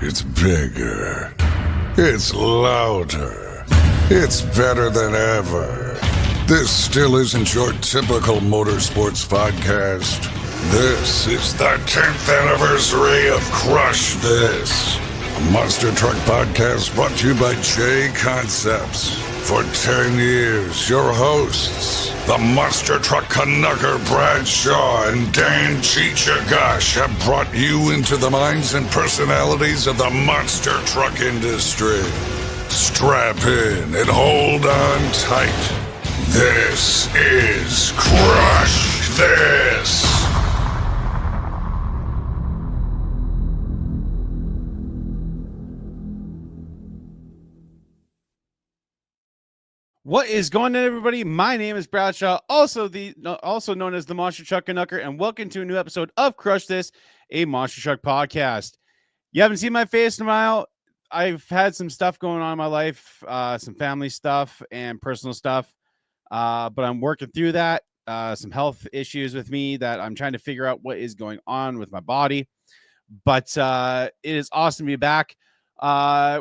It's bigger. It's louder. It's better than ever. This still isn't your typical motorsports podcast. This is the 10th anniversary of Crush This, a monster truck podcast brought to you by J Concepts. For 10 years, your hosts, the monster truck Canucker Bradshaw and Dan Chichagash, have brought you into the minds and personalities of the monster truck industry. Strap in and hold on tight. This is Crush This! What is going on, everybody? My name is Bradshaw, also known as the Monster Truck Canucker, and welcome to a new episode of Crush This, a Monster Truck podcast. You haven't seen my face in a while. I've had some stuff going on in my life, some family stuff and personal stuff, but I'm working through that. Some health issues with me that I'm trying to figure out what is going on with my body. But it is awesome to be back.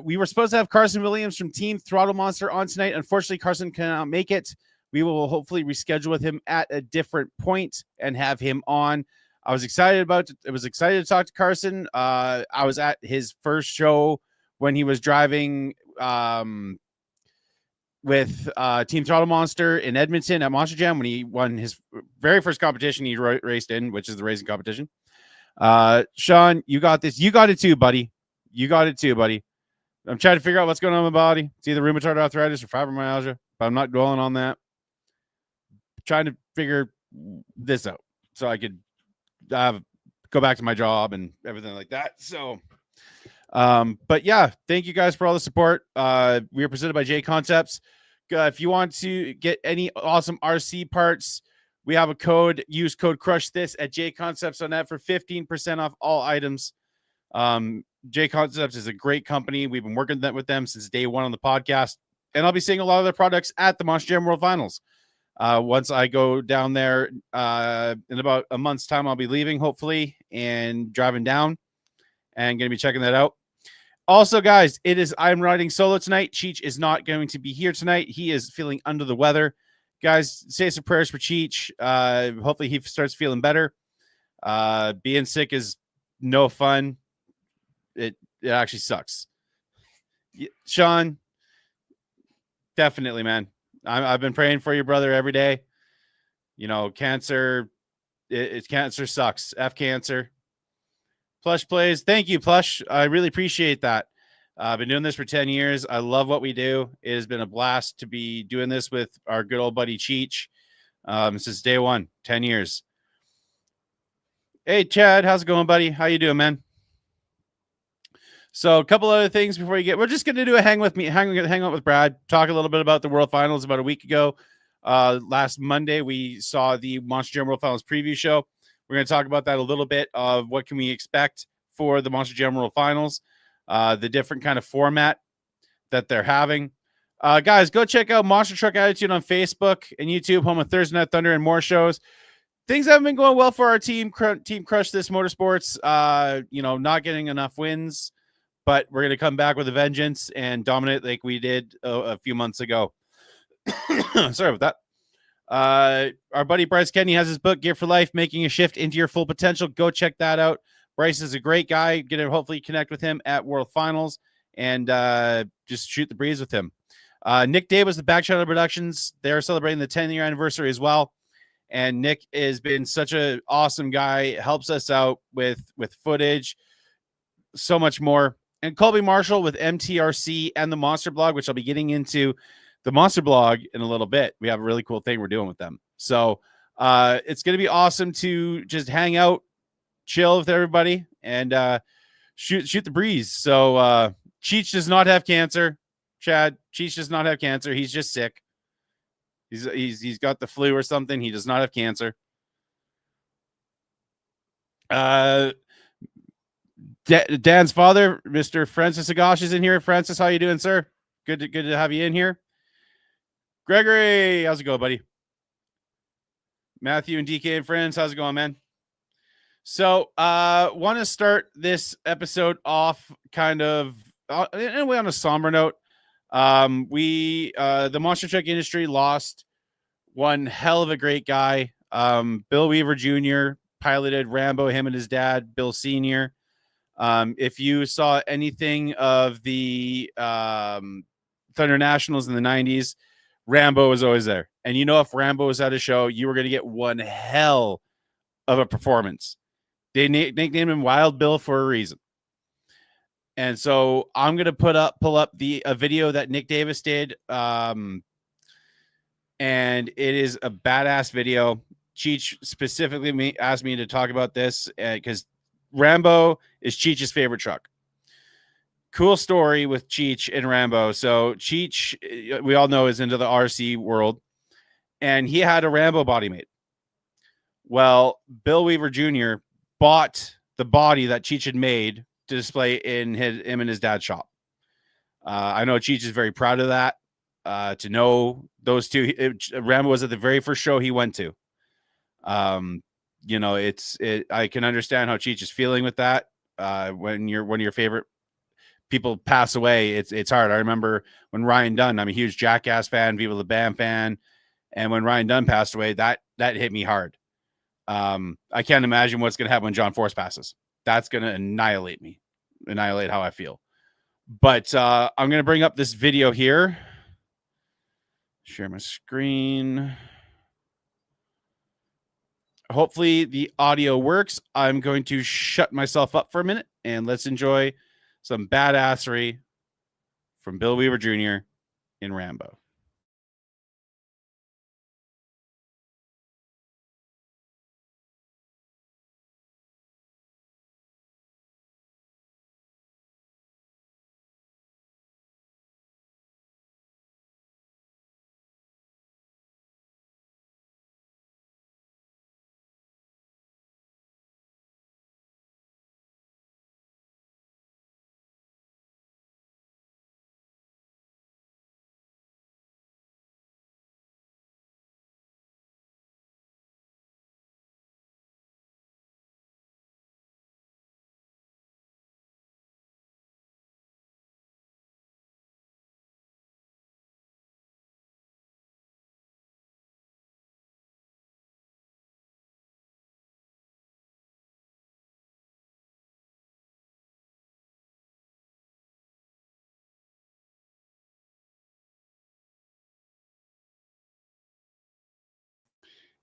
We were supposed to have Carson Williams from Team Throttle Monster on tonight. Unfortunately, Carson cannot make it. We will hopefully reschedule with him at a different point and have him on. I was excited to talk to Carson. I was at his first show when he was driving with Team Throttle Monster in Edmonton at Monster Jam when he won his very first competition he raced in, which is the racing competition. Sean, you got this. You got it too, buddy. I'm trying to figure out what's going on in my body. It's either rheumatoid arthritis or fibromyalgia, but I'm not dwelling on that. I'm trying to figure this out so I could go back to my job and everything like that. So, but yeah, thank you guys for all the support. We are presented by J Concepts. If you want to get any awesome RC parts, we have a code. Use code Crush This at jconcepts.net for 15% off all items. J Concepts is a great company. We've been working with them since day one on the podcast, and I'll be seeing a lot of their products at the Monster Jam World Finals. Once I go down there in about a month's time, I'll be leaving hopefully and driving down and going to be checking that out. Also, guys, I'm riding solo tonight. Cheech is not going to be here tonight. He is feeling under the weather. Guys, say some prayers for Cheech. Hopefully he starts feeling better. Being sick is no fun. It actually sucks. Sean, definitely, man. I've been praying for your brother every day. You know, cancer, cancer sucks. F cancer. Plush plays. Thank you, Plush. I really appreciate that. I've been doing this for 10 years. I love what we do. It has been a blast to be doing this with our good old buddy Cheech since day one, 10 years. Hey, Chad, how's it going, buddy? How you doing, man? So a couple other things before we're just going to do a hang out with Brad, talk a little bit about the World Finals. About a week ago, last Monday, we saw the Monster Jam World Finals preview show. We're going to talk about that a little bit of what can we expect for the Monster Jam World Finals, the different kind of format that they're having. Guys, go check out Monster Truck Attitude on Facebook and YouTube, home of Thursday Night Thunder and more shows. Things haven't been going well for our team. Team Crush This Motorsports, not getting enough wins. But we're going to come back with a vengeance and dominate like we did a few months ago. Sorry about that. Our buddy Bryce Kenny has his book, Gear for Life, Making a Shift into Your Full Potential. Go check that out. Bryce is a great guy. Going to hopefully connect with him at World Finals and just shoot the breeze with him. Nick Day was the Back Channel Productions. They're celebrating the 10-year anniversary as well. And Nick has been such an awesome guy. Helps us out with footage, so much more. And Colby Marshall with MTRC and the Monster Blog, which I'll be getting into the Monster Blog in a little bit. We have a really cool thing we're doing with them. So it's going to be awesome to just hang out, chill with everybody, and shoot the breeze. So Cheech does not have cancer. Chad, Cheech does not have cancer. He's just sick. He's got the flu or something. He does not have cancer. Dan's father, Mr. Francis Agash, is in here. Francis, how you doing, sir? Good to have you in here. Gregory, how's it going, buddy? Matthew and DK and friends, how's it going, man? So, want to start this episode off kind of in a way on a somber note. The monster truck industry lost one hell of a great guy. Bill Weaver Jr. piloted Rambo, him and his dad, Bill Sr. If you saw anything of the Thunder Nationals in the 90s, Rambo was always there. And you know, if Rambo was at a show, you were going to get one hell of a performance. They nicknamed him Wild Bill for a reason. And so I'm going to pull up a video that Nick Davis did. And it is a badass video. Cheech specifically asked me to talk about this because Rambo is Cheech's favorite truck. Cool story with Cheech and Rambo. So Cheech, we all know, is into the RC world, and he had a Rambo body made. Well, Bill Weaver Jr. bought the body that Cheech had made to display in him and his dad's shop. I know Cheech is very proud of that. To know those two, Rambo was at the very first show he went to. You know, I can understand how Cheech is feeling with that. When one of your favorite people pass away, it's hard. I remember when Ryan Dunn, I'm a huge Jackass fan, Viva La Bam fan, and when Ryan Dunn passed away, that hit me hard. I can't imagine what's going to happen when John Force passes. That's going to annihilate how I feel. But I'm going to bring up this video here. Share my screen. Hopefully the audio works. I'm going to shut myself up for a minute and let's enjoy some badassery from Bill Weaver Jr. in Rambo.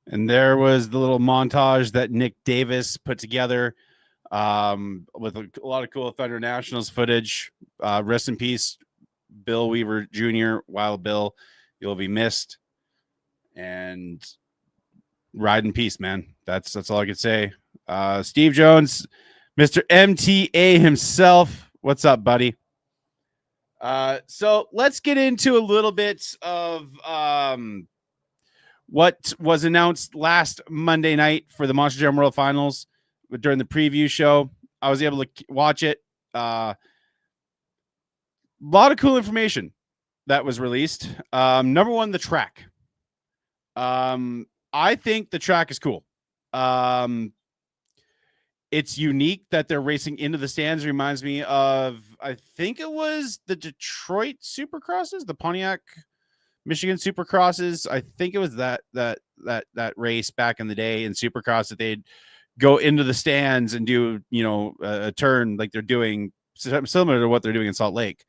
And there was the little montage that Nick Davis put together with a lot of cool Thunder Nationals footage. Rest in peace, Bill Weaver Jr., Wild Bill. You'll be missed. And ride in peace, man. That's all I could say. Steve Jones, Mr. MTA himself. What's up, buddy? So let's get into a little bit of what was announced last Monday night for the Monster Jam World Finals during the preview show. I was able to watch it. A lot of cool information that was released. Number one, the track. I think the track is cool. It's unique that they're racing into the stands. Reminds me of, I think it was the Detroit Supercrosses, the Pontiac Michigan Supercrosses. I think it was that race back in the day in Supercross that they'd go into the stands and do, you know, a turn like they're doing, similar to what they're doing in Salt Lake.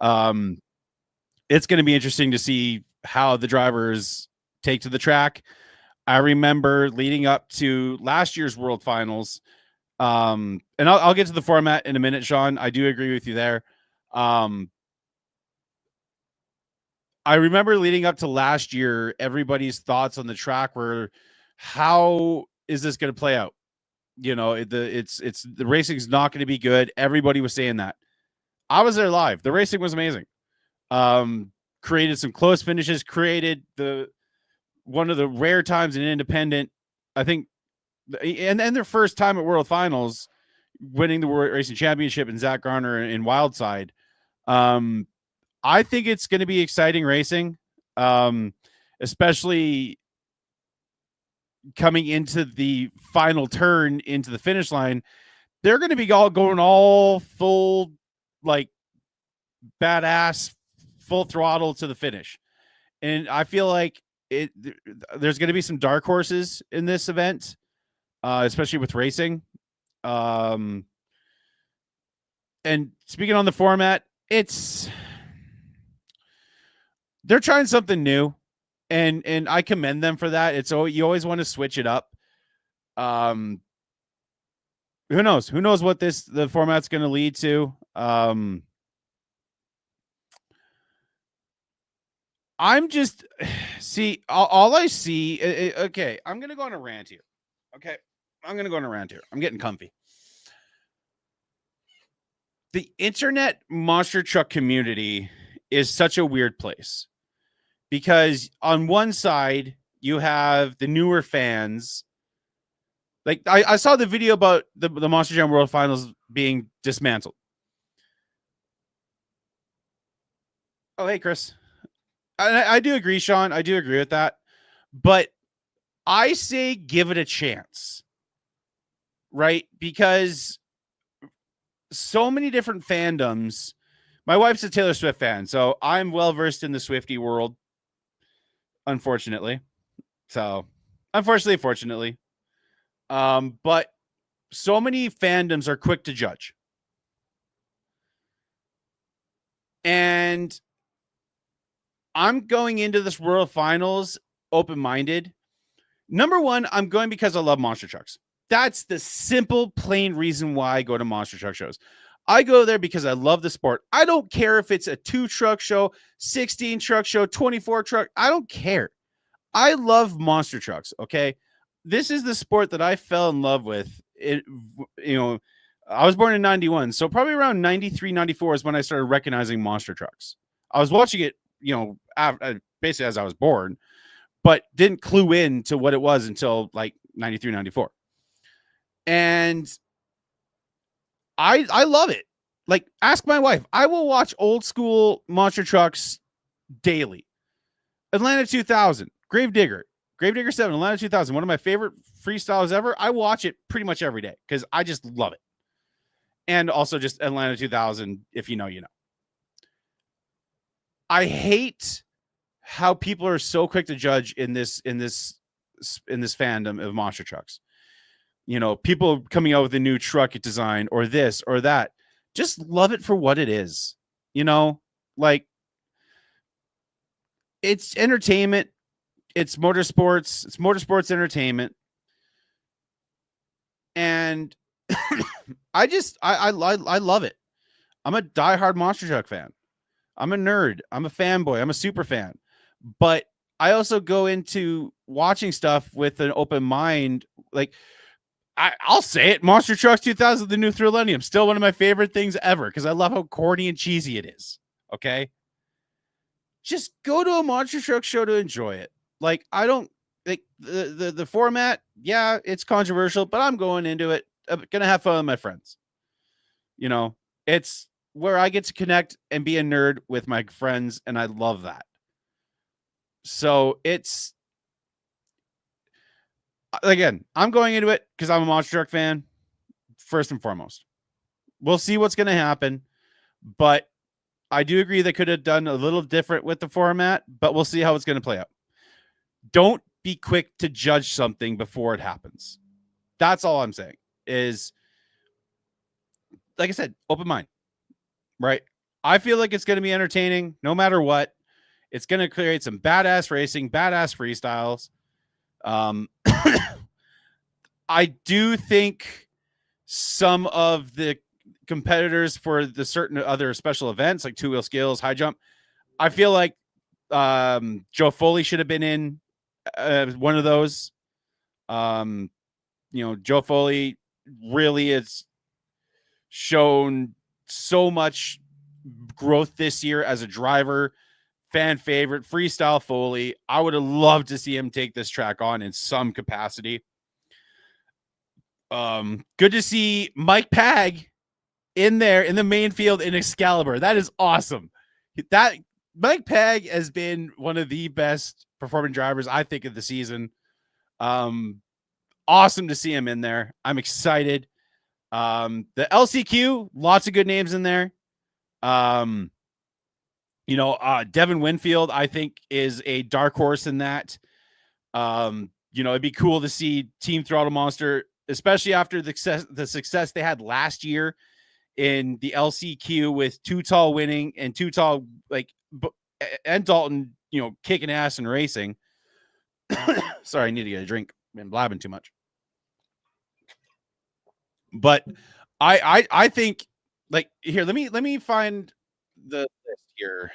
It's going to be interesting to see how the drivers take to the track. I remember leading up to last year's World Finals, and I'll get to the format in a minute, Sean. I do agree with you there. I remember leading up to last year, everybody's thoughts on the track were, how is this going to play out? You know, the racing's not going to be good. Everybody was saying that. I was there live. The racing was amazing. Created some close finishes, created one of the rare times in independent, I think, and their first time at World Finals, winning the World Racing Championship and Zach Garner in Wildside. I think it's going to be exciting racing, especially coming into the final turn into the finish line, they're going to be all going all full, like badass, full throttle to the finish. And I feel like there's going to be some dark horses in this event, especially with racing. And speaking on the format, they're trying something new, and I commend them for that. You always want to switch it up. Who knows? Who knows what the format's going to lead to? I'm just all I see. Okay, I'm going to go on a rant here. Okay, I'm going to go on a rant here. I'm getting comfy. The internet monster truck community is such a weird place, because on one side you have the newer fans. Like I saw the video about the Monster Jam World Finals being dismantled. Oh, hey, Chris. I do agree, Sean. I do agree with that. But I say give it a chance, right? Because so many different fandoms. My wife's a Taylor Swift fan, so I'm well-versed in the Swiftie world, unfortunately. Fortunately. But so many fandoms are quick to judge. And I'm going into this World Finals open-minded. Number one, I'm going because I love monster trucks. That's the simple, plain reason why I go to monster truck shows. I go there because I love the sport. I don't care if it's a 2-truck show, 16-truck show, 24-truck. I don't care. I love monster trucks, okay? This is the sport that I fell in love with. I was born in 91, so probably around 93, 94 is when I started recognizing monster trucks. I was watching it, basically as I was born, but didn't clue in to what it was until like 93, 94. And I love it. Like, ask my wife. I will watch old school monster trucks daily. Atlanta 2000, Gravedigger 7, Atlanta 2000, one of my favorite freestyles ever. I watch it pretty much every day because I just love it. And also just Atlanta 2000, if you know, you know. I hate how people are so quick to judge in this fandom of monster trucks. People coming out with a new truck design or this or that. Just love it for what it is. Like, it's entertainment. It's motorsports. It's motorsports entertainment. And I love it. I'm a diehard monster truck fan. I'm a nerd. I'm a fanboy. I'm a super fan. But I also go into watching stuff with an open mind. Like, I'll say it. Monster Trucks 2000, the new Thrillennium, still one of my favorite things ever because I love how corny and cheesy it is. Okay? Just go to a monster truck show to enjoy it. Like, I don't like the format. Yeah, it's controversial, but I'm going into it. I'm going to have fun with my friends. It's where I get to connect and be a nerd with my friends, and I love that. So it's, again, I'm going into it because I'm a monster truck fan, first and foremost. We'll see what's going to happen, but I do agree they could have done a little different with the format, but we'll see how it's going to play out. Don't be quick to judge something before it happens. That's all I'm saying is, like I said, open mind. Right. I feel like it's going to be entertaining no matter what. It's going to create some badass racing, badass freestyles. I do think some of the competitors for the certain other special events like 2-wheel skills, high jump, I feel like Joe Foley should have been in one of those. Joe Foley really has shown so much growth this year as a driver, fan favorite, freestyle Foley. I would have loved to see him take this track on in some capacity. Good to see Mike Pag in there in the main field in Excalibur. That is awesome. That Mike Pag has been one of the best performing drivers, I think, of the season. Awesome to see him in there. I'm excited. The LCQ, lots of good names in there. Devin Winfield, I think, is a dark horse in that. It'd be cool to see Team Throttle Monster, especially after the success they had last year in the LCQ with Too Tall winning and Too Tall, and Dalton, kicking ass and racing. Sorry, I need to get a drink. Been blabbing too much. But I think, here, let me find the list here.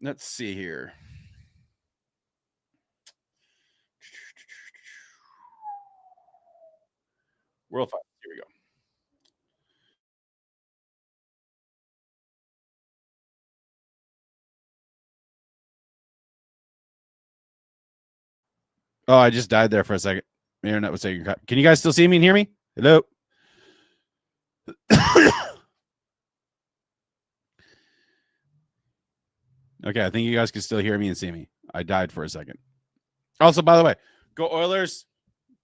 Let's see here. World Finals. Here we go. Oh, I just died there for a second. The internet was taking a cut. Can you guys still see me and hear me? Hello? Okay, I think you guys can still hear me and see me. I died for a second. Also, by the way, go Oilers.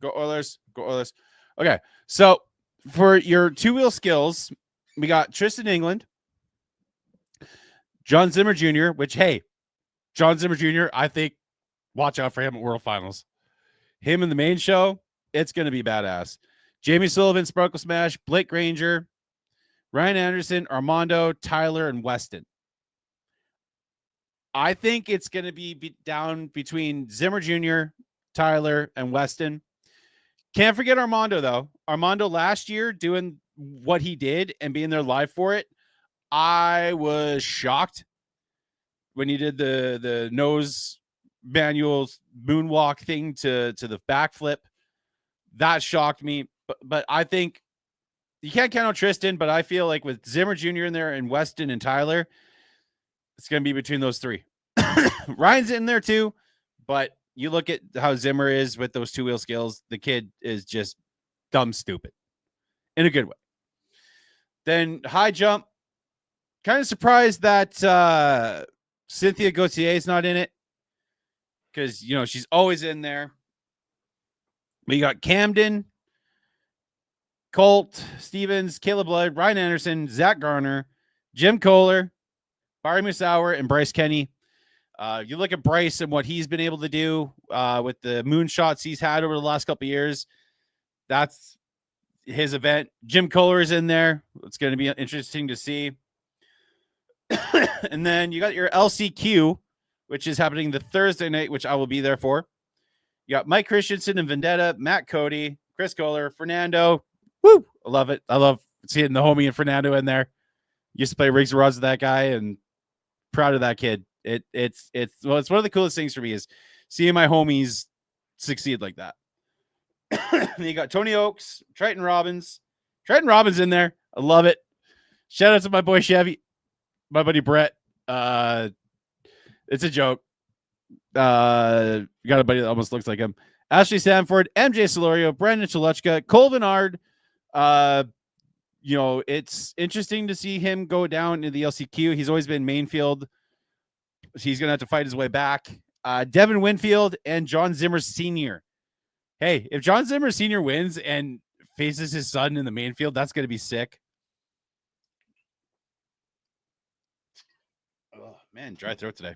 Go Oilers. Go Oilers. Okay, so for your two-wheel skills, we got Tristan England, John Zimmer Jr., which, hey, John Zimmer Jr., I think, watch out for him at World Finals. Him in the main show, it's going to be badass. Jamie Sullivan, Sparkle Smash, Blake Granger, Ryan Anderson, Armando, Tyler, and Weston. I think it's going to be down between Zimmer Jr., Tyler, and Weston. Can't forget Armando, though. Armando last year doing what he did and being there live for it, I was shocked when he did the nose manual moonwalk thing to the backflip. That shocked me. But I think you can't count on Tristan, but I feel like with Zimmer Jr. in there and Weston and Tyler, it's going to be between those three. Ryan's in there too, but you look at how Zimmer is with those two-wheel skills. The kid is just dumb stupid in a good way. Then high jump. Kind of surprised that Cynthia Gauthier is not in it because, she's always in there. We got Camden, Colt, Stevens, Caleb Blood, Ryan Anderson, Zach Garner, Jim Kohler, Barry Musauer, and Bryce Kenny. You look at Bryce and what he's been able to do with the moonshots he's had over the last couple of years. That's his event. Jim Kohler is in there. It's going to be interesting to see. And then you got your LCQ, which is happening the Thursday night, which I will be there for. You got Mike Christensen and Vendetta, Matt Cody, Chris Kohler, Fernando. Woo! I love it. I love seeing the homie and Fernando in there. Used to play rigs and rods with that guy, and proud of that kid. It's one of the coolest things for me is seeing my homies succeed like that. You got Tony Oaks, Triton Robbins. Triton Robbins in there. I love it. Shout out to my boy Chevy, my buddy Brett. It's a joke. Got a buddy that almost looks like him. Ashley Sanford, MJ Solorio, Brandon Chalutchka, Cole Vinard. It's interesting to see him go down in the LCQ. He's always been main field. He's going to have to fight his way back. Devin Winfield and John Zimmer Sr. Hey, if John Zimmer Sr. wins and faces his son in the main field, that's going to be sick. Oh, man, dry throat today.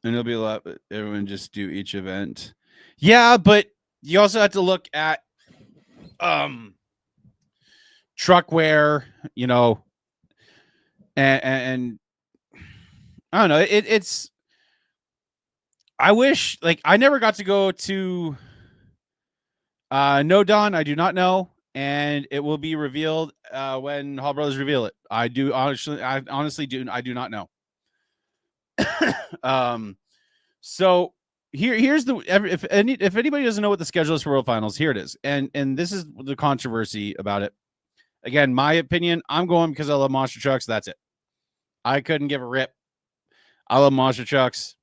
And it'll be a lot, but everyone just do each event. Yeah, but you also have to look at truck wear, and I don't know. It's I wish, I never got to go to No Dawn. I do not know, and it will be revealed when Hall Brothers reveal it. I do honestly do not know. So here's the if anybody doesn't know what the schedule is for World Finals, here it is, and this is the controversy about it. Again, my opinion, I'm going because I love monster trucks. That's it. I couldn't give a rip. I love monster trucks.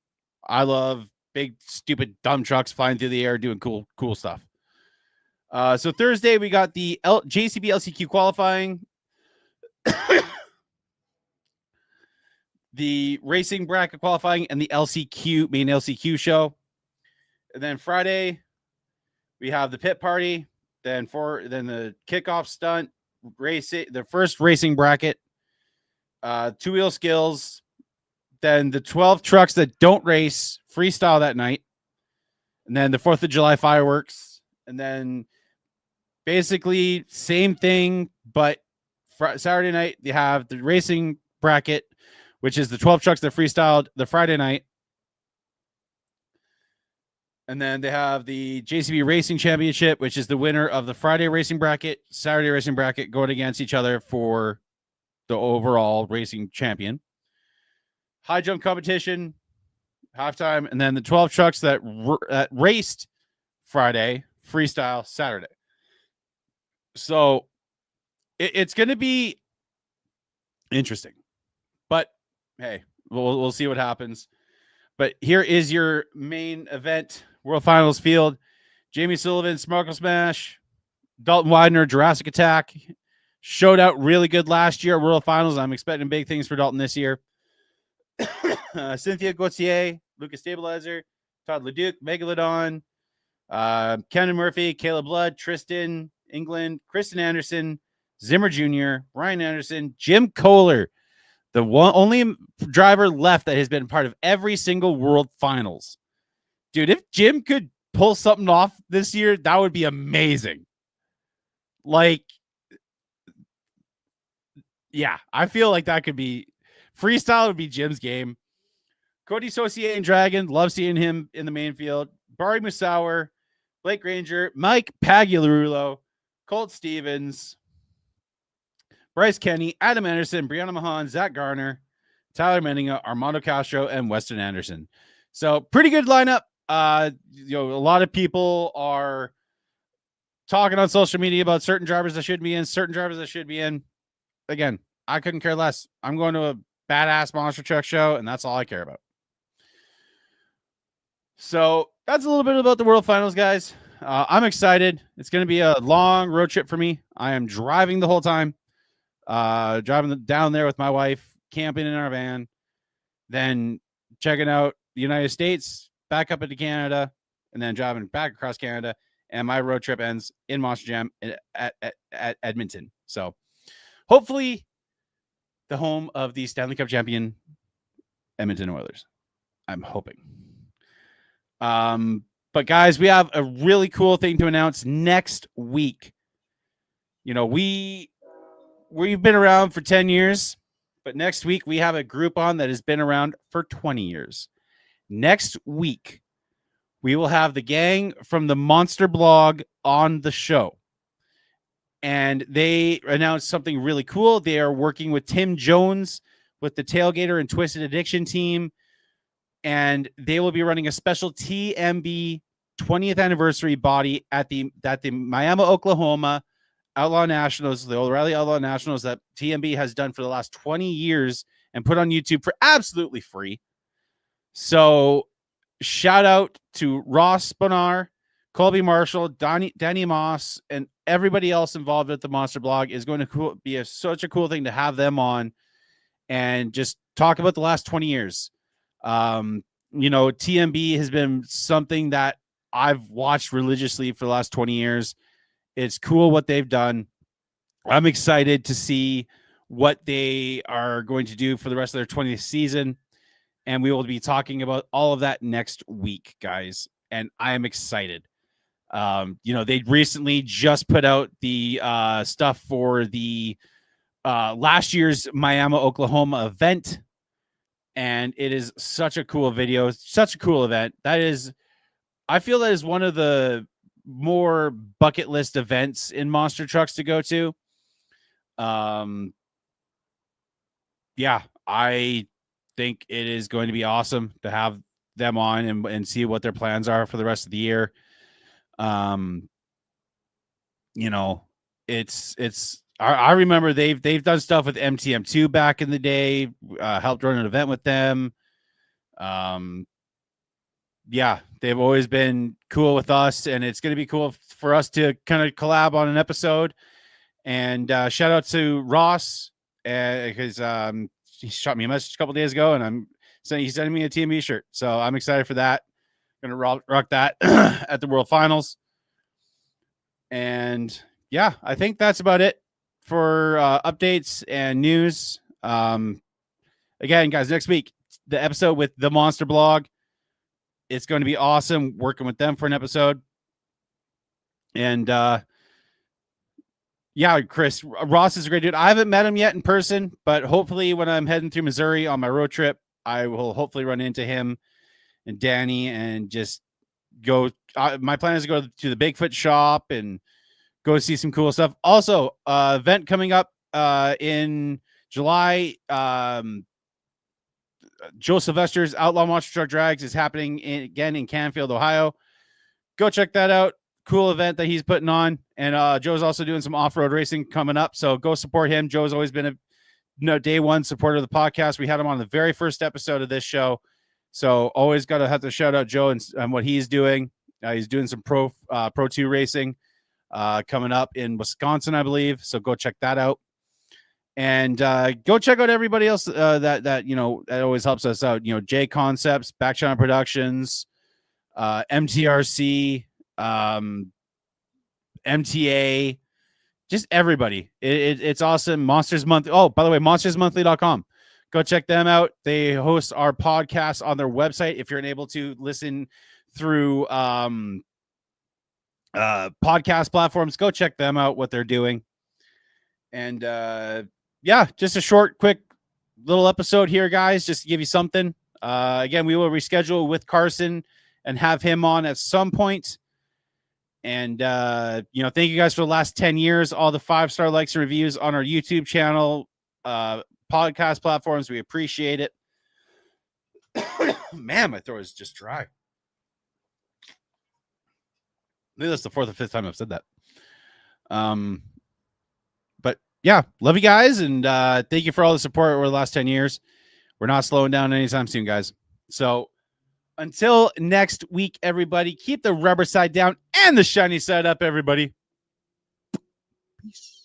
I love big, stupid, dumb trucks flying through the air doing cool stuff. So Thursday we got the JCB LCQ qualifying. the racing bracket qualifying, and the main LCQ show. And then Friday, we have the pit party. Then the kickoff stunt, the first racing bracket, two-wheel skills. Then the 12 trucks that don't race freestyle that night. And then the 4th of July fireworks. And then basically same thing, but Saturday night, you have the racing bracket, which is the 12 trucks that freestyled the Friday night. And then they have the JCB Racing Championship, which is the winner of the Friday racing bracket, Saturday racing bracket, going against each other for the overall racing champion. High jump competition, halftime, and then the 12 trucks that raced Friday, freestyle Saturday. So it's going to be interesting, but hey, we'll see what happens. But here is your main event, World Finals field. Jamie Sullivan, Smarkle Smash, Dalton Widener, Jurassic Attack. Showed out really good last year at World Finals. I'm expecting big things for Dalton this year. Cynthia Gauthier, Lucas Stabilizer, Todd Leduc, Megalodon, Camden Murphy, Caleb Blood, Tristan England, Kristen Anderson, Zimmer Jr., Ryan Anderson, Jim Kohler, the only driver left that has been part of every single World Finals. Dude, if Jim could pull something off this year, that would be amazing. Like, yeah, I feel like that could be freestyle would be Jim's game. Cody Saucier and Dragon, love seeing him in the main field. Bari Musauer, Blake Granger, Mike Pagliarulo, Colt Stevens, Bryce Kenny, Adam Anderson, Brianna Mahan, Zach Garner, Tyler Menninga, Armando Castro, and Weston Anderson. So pretty good lineup. A lot of people are talking on social media about certain drivers that should be in, certain drivers that should be in. Again, I couldn't care less. I'm going to a badass monster truck show, and that's all I care about. So that's a little bit about the World Finals, guys. I'm excited. It's going to be a long road trip for me. I am driving the whole time, driving down there with my wife, camping in our van, then checking out the United States, back up into Canada, and then driving back across Canada. And my road trip ends in Monster Jam at Edmonton. So hopefully the home of the Stanley Cup champion Edmonton Oilers. I'm hoping. But guys, we have a really cool thing to announce next week. You know, we've been around for 10 years, but next week we have a group on that has been around for 20 years. Next week, we will have the gang from the Monster Blog on the show. And they announced something really cool. They are working with Tim Jones with the Tailgater and Twisted Addiction team. And they will be running a special TMB 20th anniversary body at the Miami, Oklahoma Outlaw Nationals, the O'Reilly Outlaw Nationals that TMB has done for the last 20 years and put on YouTube for absolutely free. So shout out to Ross Bonar, Colby Marshall, Danny Moss, and everybody else involved with the Monster Blog. Is going to be such a cool thing to have them on and just talk about the last 20 years. TMB has been something that I've watched religiously for the last 20 years. It's cool what they've done. I'm excited to see what they are going to do for the rest of their 20th season. And we will be talking about all of that next week, guys. And I am excited. They recently just put out the stuff for the last year's Miami, Oklahoma event. And it is such a cool video, such a cool event. I feel that is one of the more bucket list events in monster trucks to go to. I think it is going to be awesome to have them on and see what their plans are for the rest of the year. I remember they've done stuff with MTM2 back in the day, helped run an event with them. They've always been cool with us, and it's going to be cool for us to kind of collab on an episode. And shout out to Ross, because shot me a message a couple days ago, and he's sending me a TMB shirt. So I'm excited for that. Gonna rock that at the World Finals. And yeah, I think that's about it for updates and news. Again, guys, next week, the episode with the Monster Blog. It's going to be awesome working with them for an episode. And yeah, Chris, Ross is a great dude. I haven't met him yet in person, but hopefully when I'm heading through Missouri on my road trip, I will hopefully run into him and Danny and just go. My plan is to go to the Bigfoot shop and go see some cool stuff. Also, event coming up in July. Joe Sylvester's Outlaw Monster Truck Drags is happening again in Canfield, Ohio. Go check that out. Cool event that he's putting on. And Joe's also doing some off-road racing coming up. So go support him. Joe's always been a day one supporter of the podcast. We had him on the very first episode of this show. So always got to have to shout out Joe and what he's doing. He's doing some Pro 2 racing coming up in Wisconsin, I believe. So go check that out. And go check out everybody else that always helps us out. J Concepts, Backchannel Productions, MTRC, MTA, just everybody. It's awesome. Monsters Monthly. Oh, by the way, monstersmonthly.com. Go check them out. They host our podcast on their website. If you're unable to listen through podcast platforms, go check them out, what they're doing. And yeah, just a short, quick little episode here, guys, just to give you something. Again, we will reschedule with Carson and have him on at some point. And, thank you guys for the last 10 years, all the 5-star likes and reviews on our YouTube channel, podcast platforms. We appreciate it. Man, my throat is just dry. Maybe that's the 4th or 5th time I've said that. But yeah, love you guys. And thank you for all the support over the last 10 years. We're not slowing down anytime soon, guys. So until next week, everybody, keep the rubber side down and the shiny side up, everybody. Peace.